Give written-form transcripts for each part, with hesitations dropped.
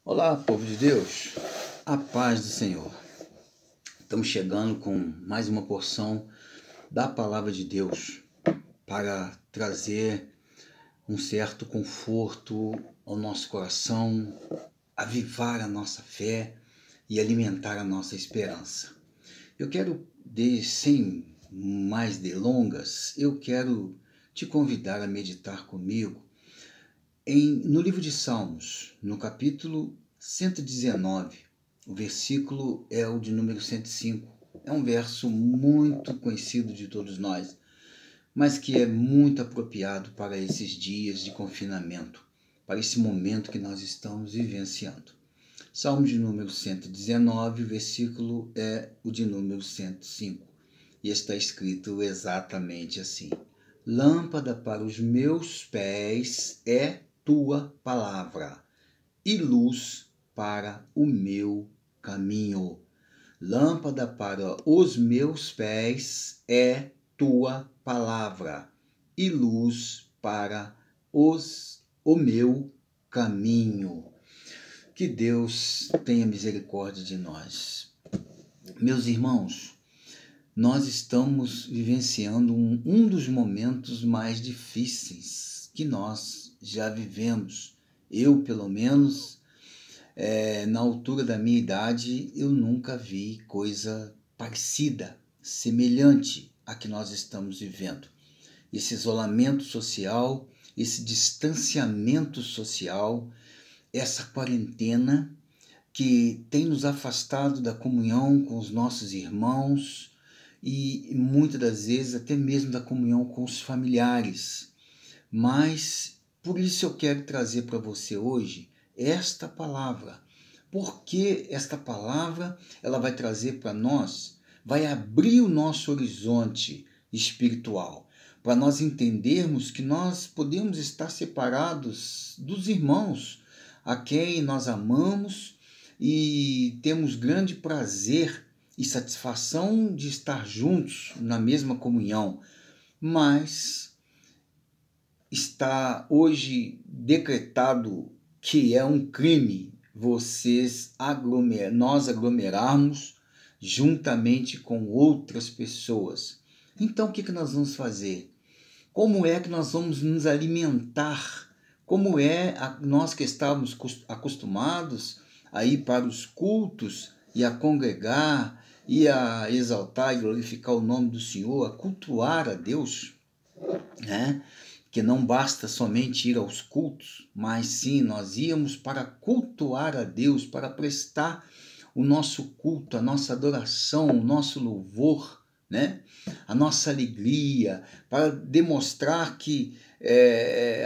Olá, povo de Deus, a paz do Senhor. Estamos chegando com mais uma porção da palavra de Deus para trazer um certo conforto ao nosso coração, avivar a nossa fé e alimentar a nossa esperança. Eu quero, sem mais delongas, eu quero te convidar a meditar comigo no livro de Salmos, no capítulo 119, o versículo é o de número 105. É um verso muito conhecido de todos nós, mas que é muito apropriado para esses dias de confinamento, para esse momento que nós estamos vivenciando. Salmo de número 119, o versículo é o de número 105. E está escrito exatamente assim: Lâmpada para os meus pés é tua palavra e luz para o meu caminho. Lâmpada para os meus pés é tua palavra e luz para o meu caminho. Que Deus tenha misericórdia de nós. Meus irmãos, nós estamos vivenciando um dos momentos mais difíceis que nós já vivemos. Eu, pelo menos, na altura da minha idade, eu nunca vi coisa parecida, semelhante à que nós estamos vivendo. Esse isolamento social, esse distanciamento social, essa quarentena que tem nos afastado da comunhão com os nossos irmãos e muitas das vezes até mesmo da comunhão com os familiares. Mas por isso eu quero trazer para você hoje esta palavra. Porque esta palavra ela vai trazer para nós, vai abrir o nosso horizonte espiritual, para nós entendermos que nós podemos estar separados dos irmãos a quem nós amamos e temos grande prazer e satisfação de estar juntos na mesma comunhão, mas está hoje decretado que é um crime nós aglomerarmos juntamente com outras pessoas. Então o que nós vamos fazer? Como é que nós vamos nos alimentar? Como nós que estávamos acostumados a ir para os cultos e a congregar e a exaltar e glorificar o nome do Senhor, a cultuar a Deus, né? Que não basta somente ir aos cultos, mas sim nós íamos para cultuar a Deus, para prestar o nosso culto, a nossa adoração, o nosso louvor, né? A nossa alegria, para demonstrar que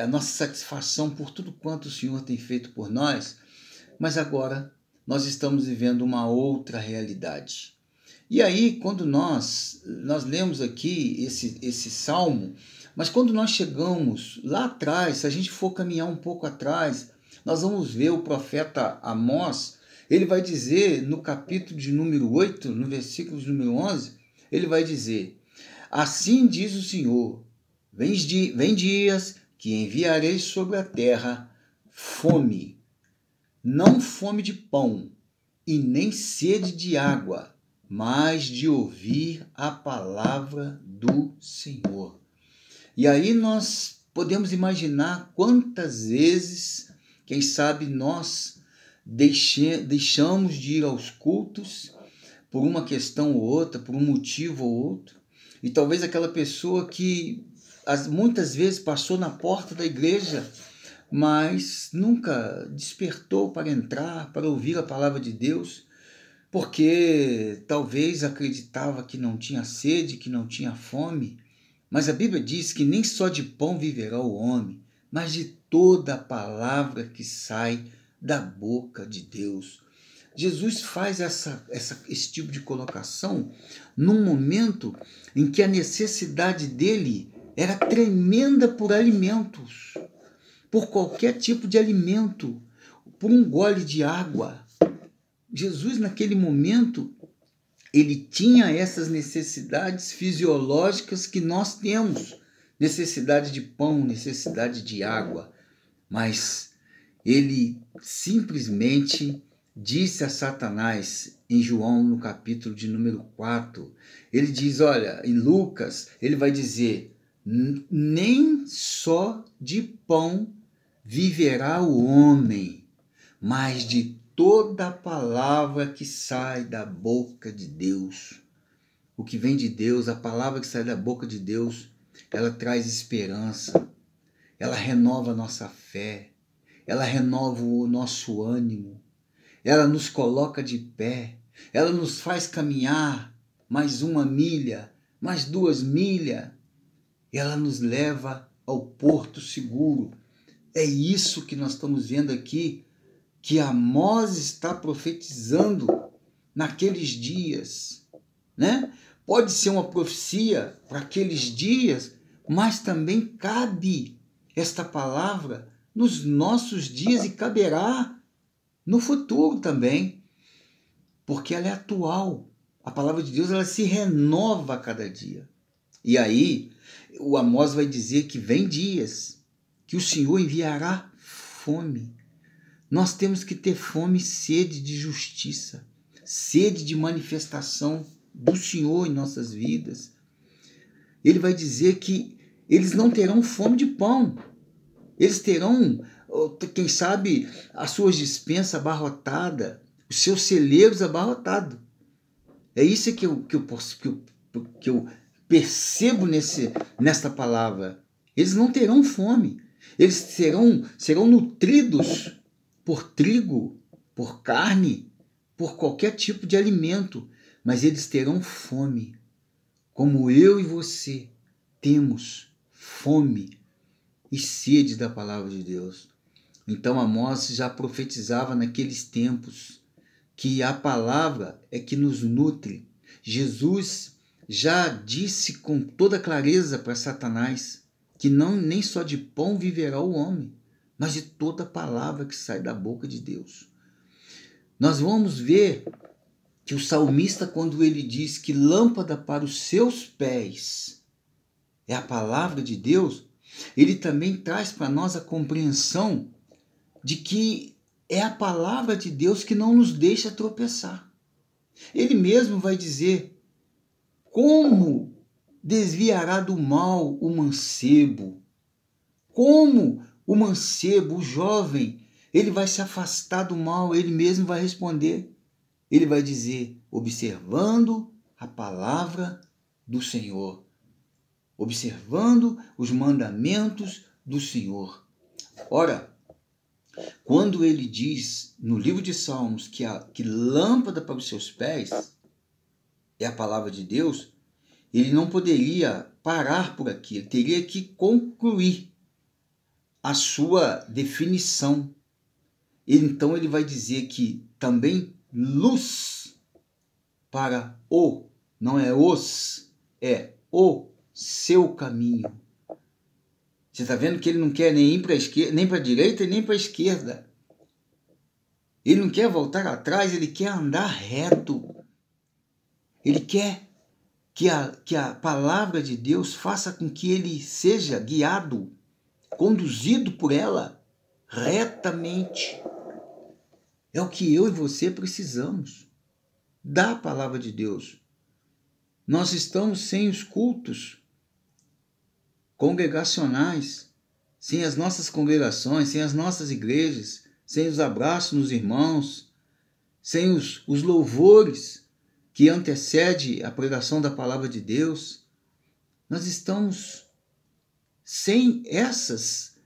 a nossa satisfação por tudo quanto o Senhor tem feito por nós. Mas agora nós estamos vivendo uma outra realidade. E aí, quando nós lemos aqui esse salmo, mas quando nós chegamos lá atrás, se a gente for caminhar um pouco atrás, nós vamos ver o profeta Amós, ele vai dizer no capítulo de número 8, no versículo de número 11, ele vai dizer: Assim diz o Senhor, vem dias que enviarei sobre a terra fome, não fome de pão e nem sede de água, mas de ouvir a palavra do Senhor. E aí nós podemos imaginar quantas vezes, quem sabe, nós deixamos de ir aos cultos por uma questão ou outra, por um motivo ou outro. E talvez aquela pessoa que muitas vezes passou na porta da igreja, mas nunca despertou para entrar, para ouvir a palavra de Deus, porque talvez acreditava que não tinha sede, que não tinha fome. Mas a Bíblia diz que nem só de pão viverá o homem, mas de toda a palavra que sai da boca de Deus. Jesus faz esse tipo de colocação num momento em que a necessidade dele era tremenda por alimentos, por qualquer tipo de alimento, por um gole de água. Jesus, naquele momento, ele tinha essas necessidades fisiológicas que nós temos, necessidade de pão, necessidade de água, mas ele simplesmente disse a Satanás, em João, no capítulo de número 4, ele diz, olha, em Lucas, ele vai dizer, nem só de pão viverá o homem, mas de toda a palavra que sai da boca de Deus. O que vem de Deus, a palavra que sai da boca de Deus, ela traz esperança, ela renova a nossa fé, ela renova o nosso ânimo, ela nos coloca de pé, ela nos faz caminhar mais 1 milha, mais 2 milhas, ela nos leva ao porto seguro. É isso que nós estamos vendo aqui, que Amós está profetizando naqueles dias, né? Pode ser uma profecia para aqueles dias, mas também cabe esta palavra nos nossos dias e caberá no futuro também, porque ela é atual. A palavra de Deus, ela se renova a cada dia. E aí, o Amós vai dizer que vem dias que o Senhor enviará fome. Nós temos que ter fome e sede de justiça, sede de manifestação do Senhor em nossas vidas. Ele vai dizer que eles não terão fome de pão. Eles terão, quem sabe, as suas despensas abarrotadas, os seus celeiros abarrotados. É isso que eu percebo nesta palavra. Eles não terão fome. Eles serão nutridos por trigo, por carne, por qualquer tipo de alimento. Mas eles terão fome, como eu e você temos fome e sede da palavra de Deus. Então Amós já profetizava naqueles tempos que a palavra é que nos nutre. Jesus já disse com toda clareza para Satanás que nem só de pão viverá o homem, mas de toda palavra que sai da boca de Deus. Nós vamos ver que o salmista, quando ele diz que lâmpada para os seus pés é a palavra de Deus, ele também traz para nós a compreensão de que é a palavra de Deus que não nos deixa tropeçar. Ele mesmo vai dizer, como desviará do mal o mancebo? Como o mancebo, o jovem, ele vai se afastar do mal? Ele mesmo vai responder. Ele vai dizer, observando a palavra do Senhor, observando os mandamentos do Senhor. Ora, quando ele diz no livro de Salmos que lâmpada para os seus pés é a palavra de Deus, ele não poderia parar por aqui, ele teria que concluir a sua definição. Então ele vai dizer que também luz para não é os, é o seu caminho. Você está vendo que ele não quer nem ir para a esquerda, nem para a direita e nem para a esquerda. Ele não quer voltar atrás, ele quer andar reto. Ele quer que a palavra de Deus faça com que ele seja guiado, conduzido por ela retamente. É o que eu e você precisamos da palavra de Deus. Nós estamos sem os cultos congregacionais, sem as nossas congregações, sem as nossas igrejas, sem os abraços nos irmãos, sem os louvores que antecede a pregação da palavra de Deus. Nós estamos sem essas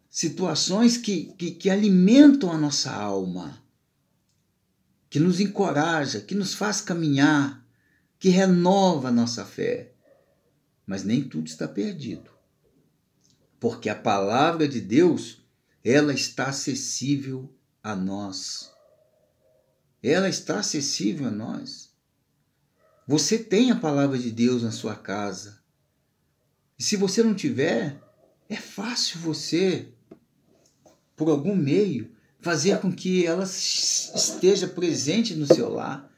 situações que alimentam a nossa alma, que nos encoraja, que nos faz caminhar, que renova a nossa fé. Mas nem tudo está perdido, porque a palavra de Deus, ela está acessível a nós. Ela está acessível a nós. Você tem a palavra de Deus na sua casa. E se você não tiver, é fácil você, por algum meio, fazer com que ela esteja presente no seu lar.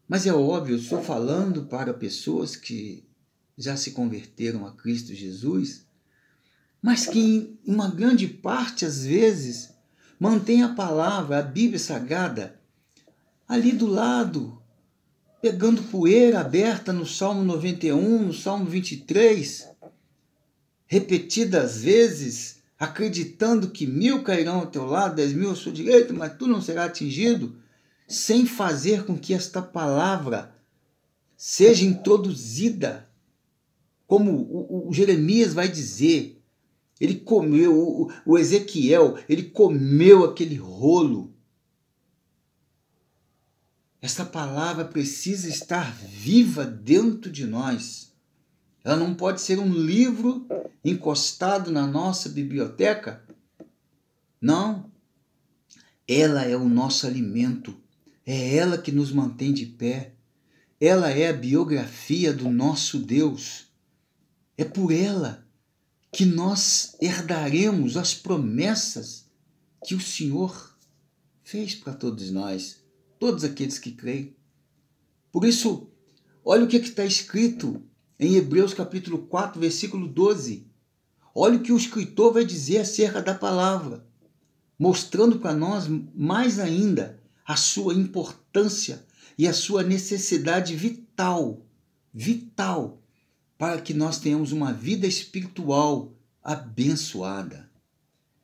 Mas é óbvio, eu estou falando para pessoas que já se converteram a Cristo Jesus, mas que em uma grande parte, às vezes, mantém a palavra, a Bíblia Sagrada, ali do lado, pegando poeira aberta no Salmo 91, no Salmo 23, repetidas vezes, acreditando que 1000 cairão ao teu lado, 10.000 à sua direita, mas tu não serás atingido, sem fazer com que esta palavra seja introduzida, como o Jeremias vai dizer. Ele comeu, o Ezequiel, ele comeu aquele rolo. Essa palavra precisa estar viva dentro de nós. Ela não pode ser um livro encostado na nossa biblioteca. Não. Ela é o nosso alimento. É ela que nos mantém de pé. Ela é a biografia do nosso Deus. É por ela que nós herdaremos as promessas que o Senhor fez para todos nós, todos aqueles que creem. Por isso, olha o que está escrito em Hebreus capítulo 4, versículo 12. Olha o que o escritor vai dizer acerca da palavra, mostrando para nós mais ainda a sua importância e a sua necessidade vital, para que nós tenhamos uma vida espiritual abençoada.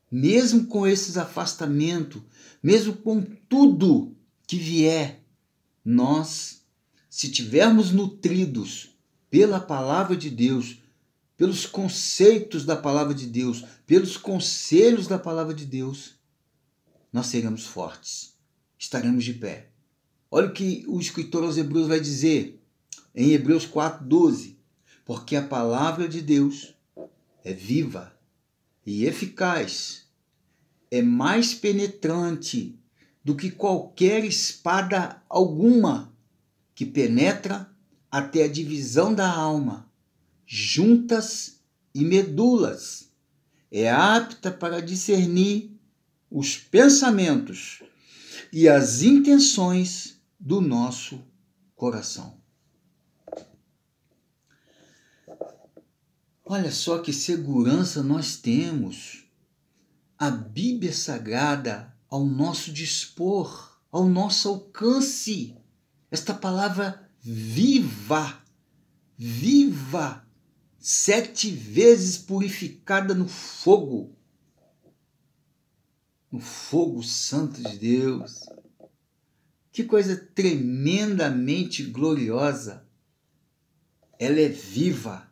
Mesmo com esses afastamentos, mesmo com tudo que vier, nós, se tivermos nutridos pela palavra de Deus, pelos conceitos da palavra de Deus, pelos conselhos da palavra de Deus, nós seremos fortes, estaremos de pé. Olha o que o escritor aos Hebreus vai dizer em Hebreus 4:12. Porque a palavra de Deus é viva e eficaz, é mais penetrante do que qualquer espada alguma, que penetra até a divisão da alma, juntas e medulas, é apta para discernir os pensamentos e as intenções do nosso coração. Olha só que segurança nós temos. A Bíblia Sagrada ao nosso dispor, ao nosso alcance. Esta palavra viva, 7 vezes purificada no fogo santo de Deus. Que coisa tremendamente gloriosa. Ela é viva.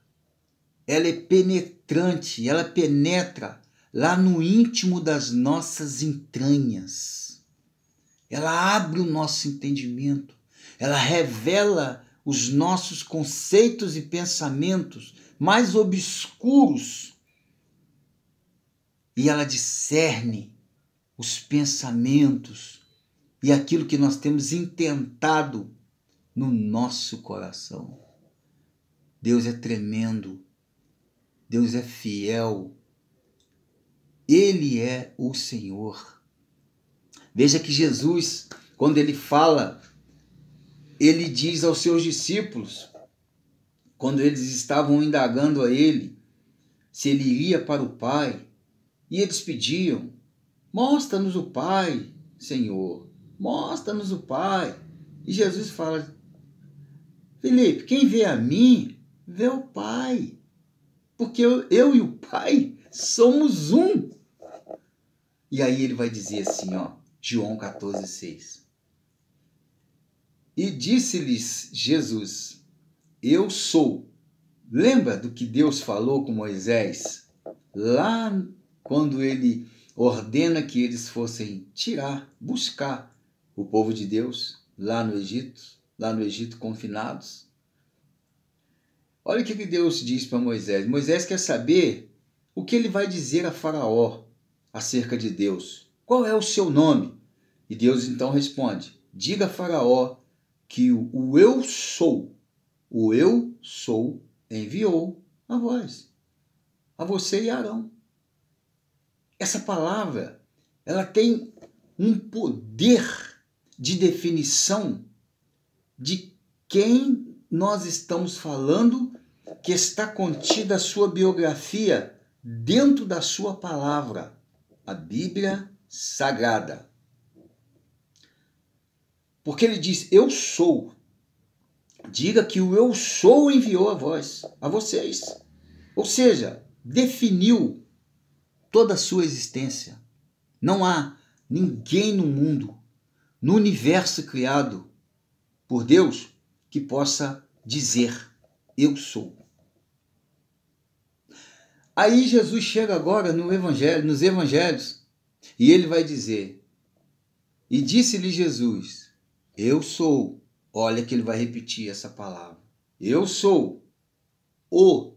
Ela é penetrante, ela penetra lá no íntimo das nossas entranhas. Ela abre o nosso entendimento, ela revela os nossos conceitos e pensamentos mais obscuros e ela discerne os pensamentos e aquilo que nós temos intentado no nosso coração. Deus é tremendo. Deus é fiel. Ele é o Senhor. Veja que Jesus, quando ele fala, ele diz aos seus discípulos, quando eles estavam indagando a ele, se ele iria para o Pai, e eles pediam, mostra-nos o Pai, Senhor, mostra-nos o Pai. E Jesus fala, Felipe, quem vê a mim, vê o Pai. Porque eu e o Pai somos um. E aí ele vai dizer assim, João 14:6. E disse-lhes Jesus, eu sou. Lembra do que Deus falou com Moisés? Lá quando ele ordena que eles fossem buscar o povo de Deus lá no Egito confinados. Olha o que Deus diz para Moisés. Moisés quer saber o que ele vai dizer a Faraó acerca de Deus. Qual é o seu nome? E Deus então responde, diga a Faraó que o eu sou enviou a vós, a você e a Arão. Essa palavra, ela tem um poder de definição de quem nós estamos falando, que está contida a sua biografia dentro da sua palavra, a Bíblia Sagrada. Porque ele diz, eu sou. Diga que o eu sou enviou a vocês. Ou seja, definiu toda a sua existência. Não há ninguém no mundo, no universo criado por Deus, que possa dizer, eu sou. Aí Jesus chega agora nos evangelhos, e ele vai dizer, e disse-lhe Jesus, eu sou. Olha que ele vai repetir essa palavra. Eu sou o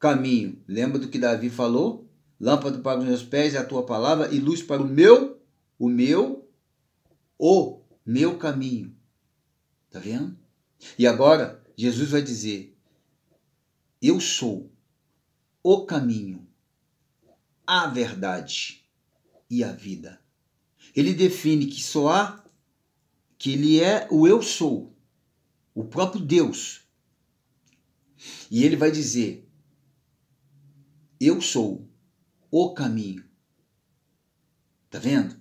caminho. Lembra do que Davi falou? Lâmpada para os meus pés é a tua palavra e luz para o meu caminho. Tá vendo? E agora Jesus vai dizer, eu sou o caminho, a verdade e a vida. Ele define que só há, que ele é o eu sou, o próprio Deus. E ele vai dizer, eu sou o caminho. Tá vendo?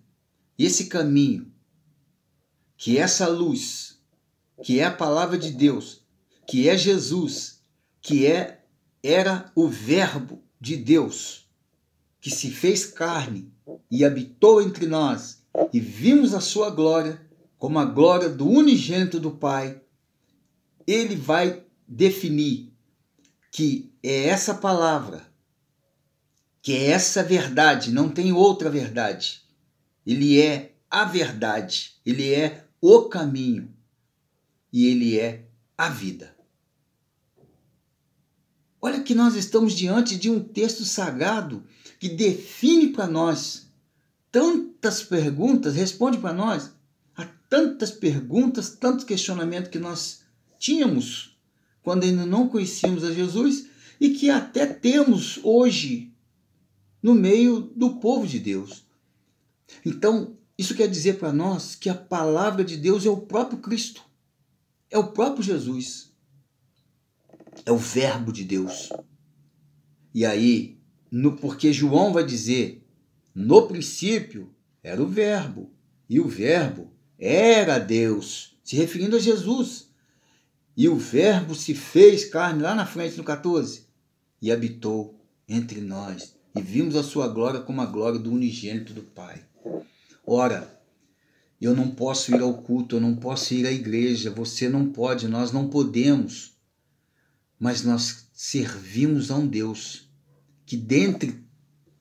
Esse caminho, que é essa luz, que é a palavra de Deus, que é Jesus, que era o Verbo de Deus, que se fez carne e habitou entre nós, e vimos a sua glória, como a glória do unigênito do Pai. Ele vai definir que é essa palavra, que é essa verdade, não tem outra verdade. Ele é a verdade, ele é o caminho e ele é a vida. Olha que nós estamos diante de um texto sagrado que define para nós tantas perguntas, responde para nós a tantas perguntas, tantos questionamentos que nós tínhamos quando ainda não conhecíamos a Jesus e que até temos hoje no meio do povo de Deus. Então, isso quer dizer para nós que a palavra de Deus é o próprio Cristo, é o próprio Jesus, é o Verbo de Deus. E aí, porque João vai dizer, no princípio era o Verbo, e o Verbo era Deus, se referindo a Jesus. E o Verbo se fez carne lá na frente, no 14, e habitou entre nós. E vimos a sua glória como a glória do unigênito do Pai. Ora, eu não posso ir ao culto, eu não posso ir à igreja, você não pode, nós não podemos. Mas nós servimos a um Deus que dentre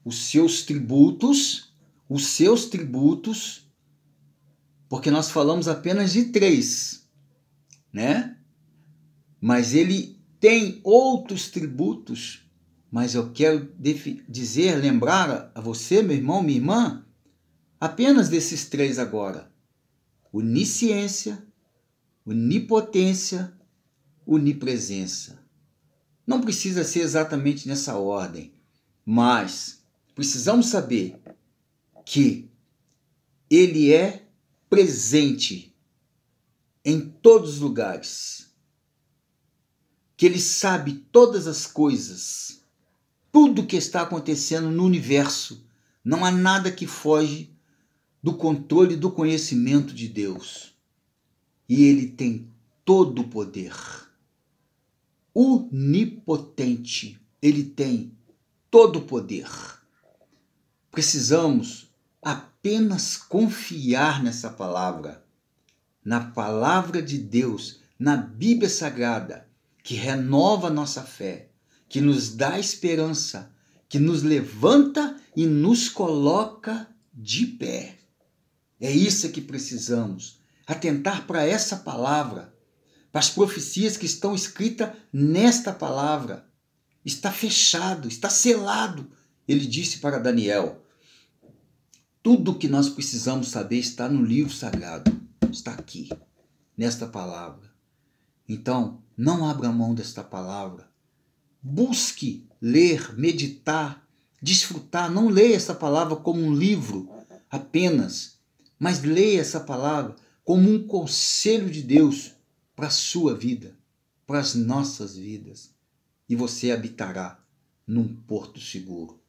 os seus tributos, porque nós falamos apenas de 3, né? Mas ele tem outros tributos, mas eu quero dizer, lembrar a você, meu irmão, minha irmã, apenas desses 3 agora. Onisciência, onipotência, onipresença. Não precisa ser exatamente nessa ordem, mas precisamos saber que ele é presente em todos os lugares, que ele sabe todas as coisas, tudo que está acontecendo no universo. Não há nada que foge do controle e do conhecimento de Deus. E ele tem todo o poder. Onipotente, ele tem todo o poder. Precisamos apenas confiar nessa palavra, na palavra de Deus, na Bíblia Sagrada, que renova a nossa fé, que nos dá esperança, que nos levanta e nos coloca de pé. É isso que precisamos, atentar para essa palavra, para as profecias que estão escritas nesta palavra. Está fechado, está selado. Ele disse para Daniel, tudo o que nós precisamos saber está no livro sagrado, está aqui, nesta palavra. Então, não abra mão desta palavra. Busque ler, meditar, desfrutar. Não leia essa palavra como um livro apenas, mas leia essa palavra como um conselho de Deus para a sua vida, para as nossas vidas. E você habitará num porto seguro.